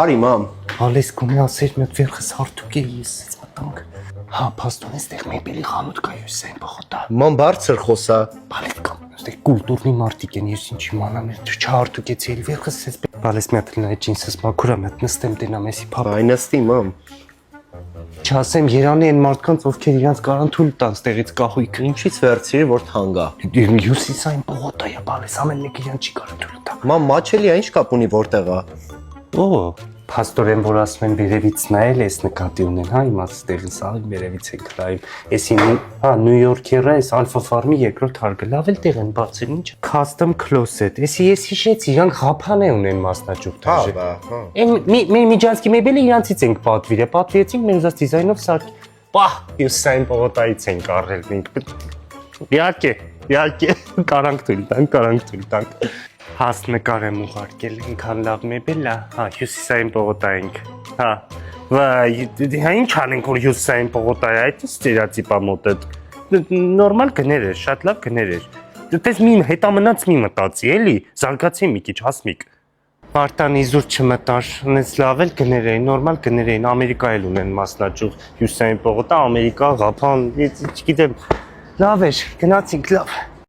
Արի մամ։ Ալես կոմնասեր մեկ վերխս հարթուկ է ես մտանք։ Հա, փաստորեն այստեղ մեբելի խանութ կա Հյուսիսային պողոտա։ Մամ բարձր խոսա։ Բալես կամ այստեղ կուլտուրնի մարդիկ են, ես ինչ իմանամ, դու չհարթուկեցի էլի վերխս ես։ Բալես մի հատ լնայ ջինսս մաքուրա մի հատ նստեմ տենամ էսի փապ։ Այն նստի մամ։ Չասեմ Երանի են մարդկանց, ովքեր իրանց կարան թույլ տան ստեղից կահույքը։ Ինչից վերցրի որ թանկ է։ Հյուսիսային պողոտա է, բալես ամեն մեկը իրան չի կարող թույլ տա։ Մամ մաչելի է, ինչ կապ ունի որտեղ է։ Օ, փաստորեն որ ասում են վերևից նայել, էս նկատի ունեն, հա, իմաց ստեղից աղի վերևից են գրայում։ Էսին, հա, Նյու Յորքերը, էս Alpha Farm-ի երկրորդ հարկը լավ էլ տեղ են բացել, ինչ։ Custom closet, էսի ես հիշեցի, իրանք ղափան է ունեն մասնաճյուղ դաժե։ Հա։ Այն միջանցքի մեբելը իրանցից ենք պատվիրեցինք, մեր ուզած դիզայնով սարք։ Պահ, Հյուսիսային պողոտայից ենք առել մենք։ Իհարկե, կարանք թույլ տանք։ Հաս նկար եմ ուղարկել, ինքան լավ մեբել է, հա, Հյուսիսային պողոտա ենք, հա, վայ, հա ինչ անենք, որ Հյուսիսային պողոտա է, այդ ստերեոտիպա մոտ է, նորմալ գներ էր, շատ լավ գներ էր, դες մի հետամնաց մի մտածի, էլի, զարգացի մի քիչ, հասմիկ, Պարտան իզուր չմտար, նենց լավ էլ գներ էին, նորմալ գներ էին, Ամերիկա էլ ունեն մասնաճյուղ, Հյուսիսային պողոտա, Ամերիկա, Ղափան, չգիտեմ, լավ էր, գնացինք, լավ։